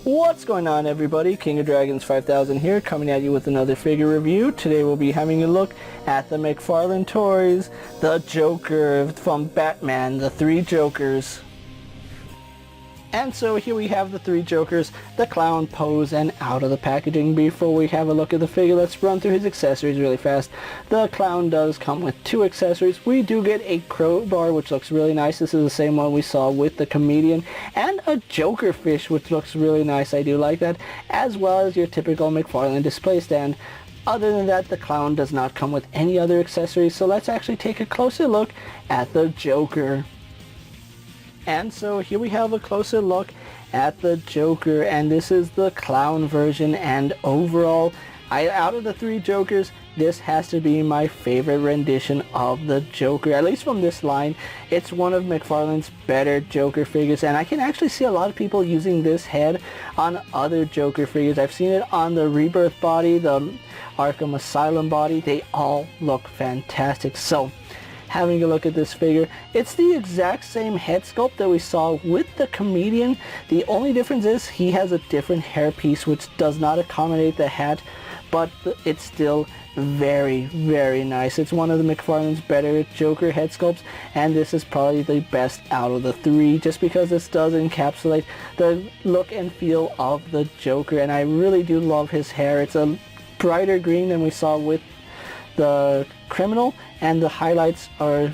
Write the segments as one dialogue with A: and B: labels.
A: What's going on, everybody? King of Dragons 5000 here, coming at you with another figure review. Today we'll be having a look at the McFarlane toys, the Joker from Batman, the three Jokers. And so here we have the three Jokers, the clown pose, and out of the packaging. Before we have a look at the figure, let's run through his accessories really fast. The clown does come with two accessories. We do get a crowbar, which looks really nice. This is the same one we saw with the comedian, and a Joker fish, which looks really nice. I do like that, as well as your typical McFarlane display stand. Other than that, the clown does not come with any other accessories, so let's actually take a closer look at the Joker. And so here we have a closer look at the Joker, and this is the clown version, and overall, out of the three Jokers, this has to be my favorite rendition of the Joker, at least from this line. It's one of McFarlane's better Joker figures, and I can actually see a lot of people using this head on other Joker figures. I've seen it on the Rebirth body, the Arkham Asylum body. They all look fantastic. So, having a look at this figure, it's the exact same head sculpt that we saw with the comedian. The only difference is he has a different hairpiece which does not accommodate the hat, but it's still very, very nice. It's one of the McFarlane's better Joker head sculpts, and this is probably the best out of the three, just because this does encapsulate the look and feel of the Joker, and I really do love his hair. It's a brighter green than we saw with the criminal, and the highlights are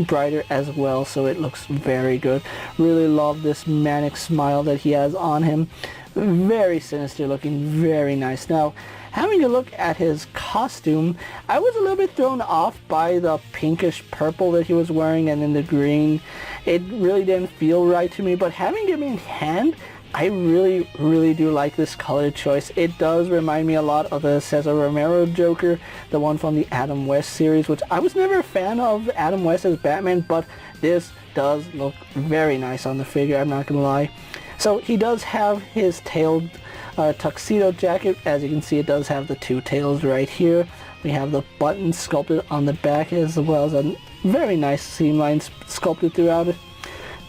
A: brighter as well, so it looks very good. Really love this manic smile that he has on him. Very sinister looking, very nice. Now, having a look at his costume, I was a little bit thrown off by the pinkish purple that he was wearing, and then the green. It really didn't feel right to me, but having him in hand, I really do like this color choice. It does remind me a lot of the Cesar Romero Joker, the one from the Adam West series, which I was never a fan of Adam West as Batman, but this does look very nice on the figure, I'm not gonna lie. So he does have his tailed tuxedo jacket. As you can see, it does have the two tails right here. We have the buttons sculpted on the back, as well as a very nice seam lines sculpted throughout it.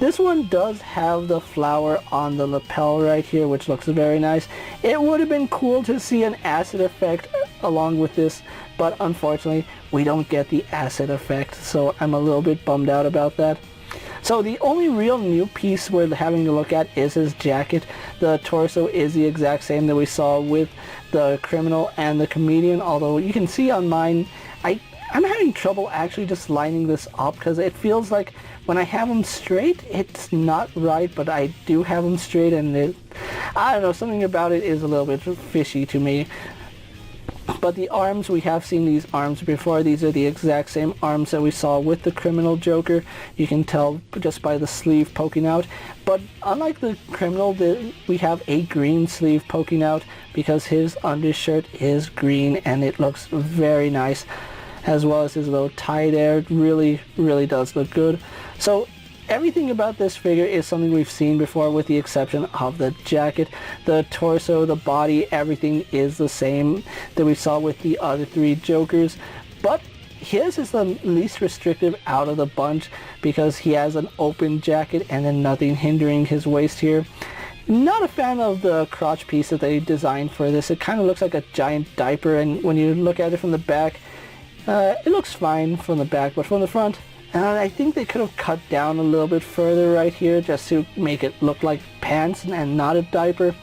A: This one does have the flower on the lapel right here, which looks very nice. It would have been cool to see an acid effect along with this, but unfortunately we don't get the acid effect, so I'm a little bit bummed out about that. So the only real new piece we're having to look at is his jacket. The torso is the exact same that we saw with the criminal and the comedian, although you can see on mine, I'm having trouble actually just lining this up, because it feels like when I have them straight, it's not right, but I do have them straight, and I don't know, something about it is a little bit fishy to me. But the arms, we have seen these arms before. These are the exact same arms that we saw with the criminal Joker. You can tell just by the sleeve poking out. But unlike the criminal, we have a green sleeve poking out, because his undershirt is green, and it looks very nice, as well as his little tie there. It really does look good. So everything about this figure is something we've seen before, with the exception of the jacket. The torso, the body, everything is the same that we saw with the other three Jokers, but his is the least restrictive out of the bunch, because he has an open jacket and then nothing hindering his waist here. Not a fan of the crotch piece that they designed for this. It kind of looks like a giant diaper, and when you look at it from the back, it looks fine from the back, but from the front, I think they could have cut down a little bit further right here just to make it look like pants and not a diaper.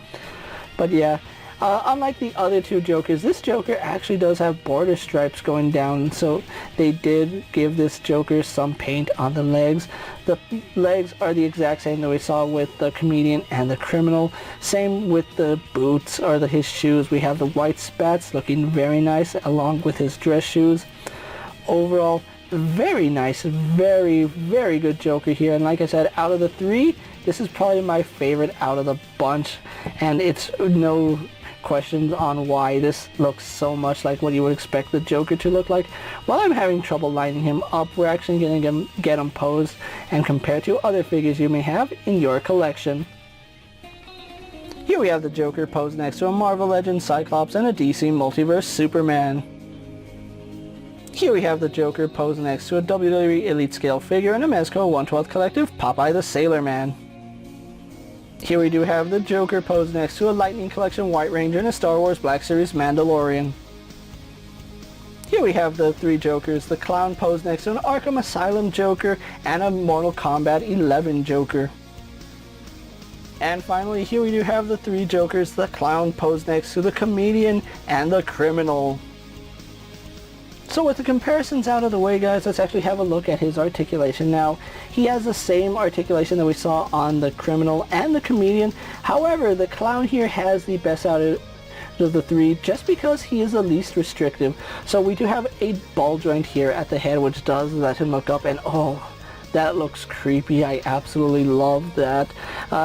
A: But yeah, unlike the other two Jokers, this Joker actually does have border stripes going down, so they did give this Joker some paint on the legs. The legs are the exact same that we saw with the comedian and the criminal. Same with the boots, or his shoes. We have the white spats looking very nice along with his dress shoes. Overall, very nice, very good Joker here, and like I said, out of the three, this is probably my favorite out of the bunch, and it's no questions on why this looks so much like what you would expect the Joker to look like. While I'm having trouble lining him up, we're actually going to get him posed and compare to other figures you may have in your collection. Here we have the Joker posed next to a Marvel Legends Cyclops and a DC Multiverse Superman. Here we have the Joker posed next to a WWE Elite Scale figure and a Mezco 1/12 Collective Popeye the Sailor Man. Here we do have the Joker posed next to a Lightning Collection White Ranger and a Star Wars Black Series Mandalorian. Here we have the three Jokers, the Clown posed next to an Arkham Asylum Joker and a Mortal Kombat 11 Joker. And finally, here we do have the three Jokers, the Clown posed next to the Comedian and the Criminal. So with the comparisons out of the way, guys, let's actually have a look at his articulation. Now, he has the same articulation that we saw on the Criminal and the Comedian. However, the Clown here has the best out of the three just because he is the least restrictive. So we do have a ball joint here at the head, which does let him look up, and oh, that looks creepy. I absolutely love that.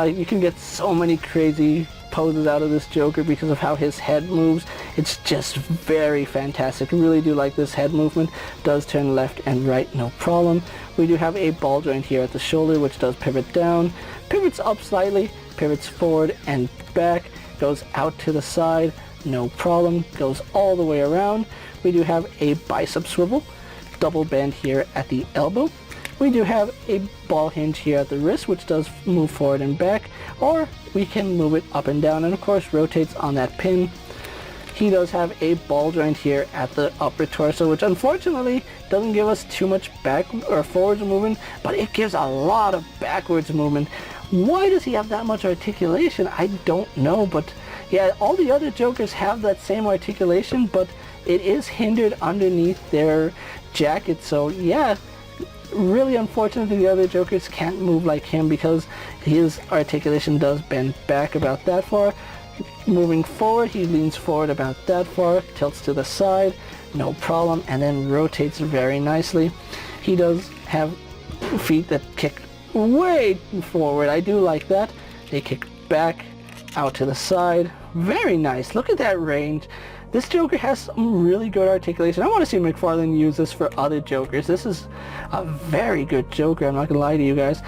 A: You can get so many crazy poses out of this Joker because of how his head moves. It's just very fantastic. I really do like this head movement. Does turn left and right, no problem. We do have a ball joint here at the shoulder, which does pivot down, pivots up slightly, pivots forward and back, goes out to the side, no problem, goes all the way around. We do have a bicep swivel, double bend here at the elbow. We do have a ball hinge here at the wrist, which does move forward and back, or we can move it up and down, and of course rotates on that pin. He does have a ball joint here at the upper torso, which unfortunately doesn't give us too much back or forwards movement, but it gives a lot of backwards movement. Why does he have that much articulation? I don't know, but yeah, all the other Jokers have that same articulation, but it is hindered underneath their jacket, so yeah. Really unfortunate that the other Jokers can't move like him because his articulation does bend back about that far. Moving forward, he leans forward about that far, tilts to the side, no problem, and then rotates very nicely. He does have feet that kick way forward. I do like that. They kick back, out to the side. Very nice. Look at that range. This Joker has some really good articulation. I want to see McFarlane use this for other Jokers. This is a very good Joker, I'm not going to lie to you guys.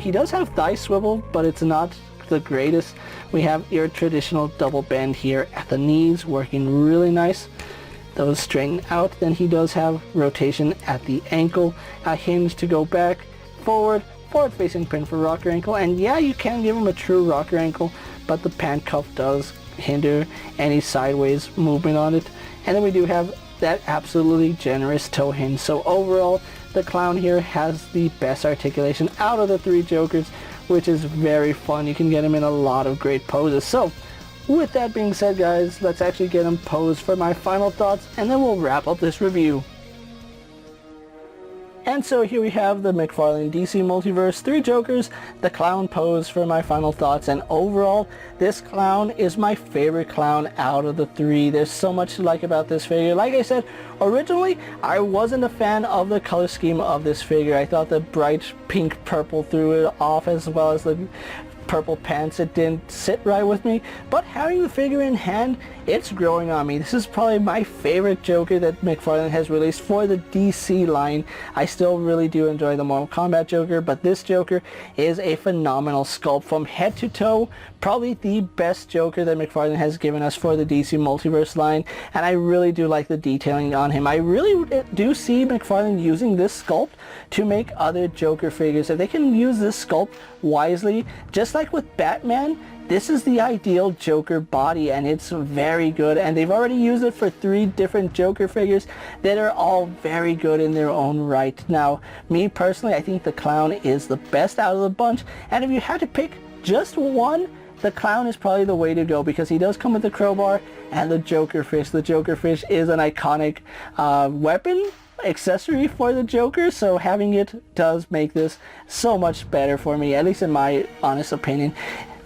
A: He does have thigh swivel, but it's not the greatest. We have your traditional double bend here at the knees, working really nice. Those straighten out. Then he does have rotation at the ankle, a hinge to go back, forward facing pin for rocker ankle. And yeah, you can give him a true rocker ankle, but the pant cuff does hinder any sideways movement on it. And then we do have that absolutely generous toe hinge. So overall, the Clown here has the best articulation out of the three Jokers, which is very fun. You can get him in a lot of great poses. So with that being said, guys, let's actually get him posed for my final thoughts, and then we'll wrap up this review. And so here we have the McFarlane DC Multiverse, three Jokers, the Clown pose for my final thoughts, and overall, this Clown is my favorite Clown out of the three. There's so much to like about this figure. Like I said, originally, I wasn't a fan of the color scheme of this figure. I thought the bright pink purple threw it off, as well as the purple pants. It didn't sit right with me, but having the figure in hand, it's growing on me. This is probably my favorite Joker that McFarlane has released for the DC line. I still really do enjoy the Mortal Kombat Joker, but this Joker is a phenomenal sculpt from head to toe. Probably the best Joker that McFarlane has given us for the DC Multiverse line, and I really do like the detailing on him. I really do see McFarlane using this sculpt to make other Joker figures. If they can use this sculpt wisely, just like with Batman, this is the ideal Joker body, and it's very good, and they've already used it for three different Joker figures that are all very good in their own right. Now, me personally, I think the Clown is the best out of the bunch, and if you had to pick just one, the Clown is probably the way to go, because he does come with the crowbar and the Joker fish. The Joker fish is an iconic weapon accessory for the Joker, so having it does make this so much better for me, at least in my honest opinion.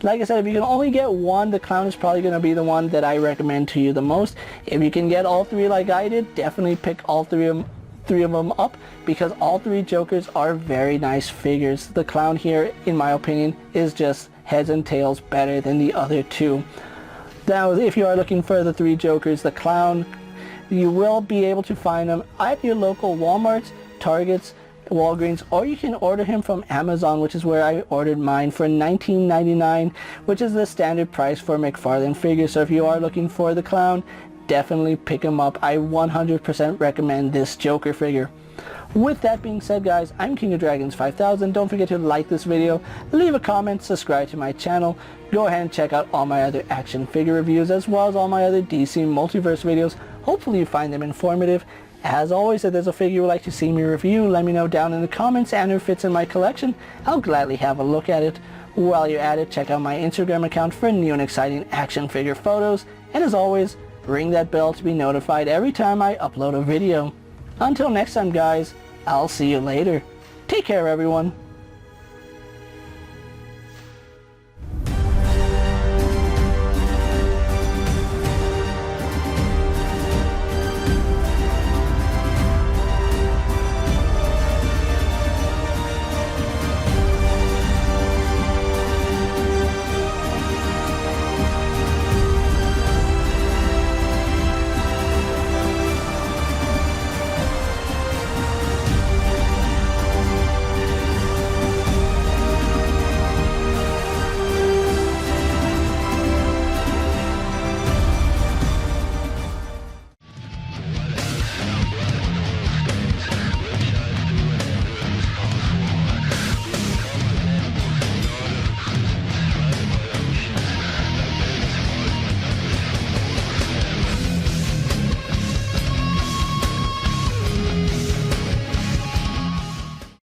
A: Like I said, if you can only get one, the Clown is probably going to be the one that I recommend to you the most. If you can get all three like I did, definitely pick all three of them up, because all three Jokers are very nice figures. The Clown here, in my opinion, is just heads and tails better than the other two. Now, if you are looking for the three Jokers, the Clown, you will be able to find them at your local Walmarts, Targets, Walgreens, or you can order him from Amazon, which is where I ordered mine, for $19.99, which is the standard price for McFarlane figures. So if you are looking for the Clown, definitely pick him up. I 100% recommend this Joker figure. With that being said, guys, I'm KingofDragons 5000. Don't forget to like this video, leave a comment, subscribe to my channel. Go ahead and check out all my other action figure reviews as well as all my other DC Multiverse videos. Hopefully you find them informative. As always, if there's a figure you would like to see me review, let me know down in the comments, and if it fits in my collection, I'll gladly have a look at it. While you're at it, check out my Instagram account for new and exciting action figure photos. And as always, ring that bell to be notified every time I upload a video. Until next time, guys, I'll see you later. Take care, everyone.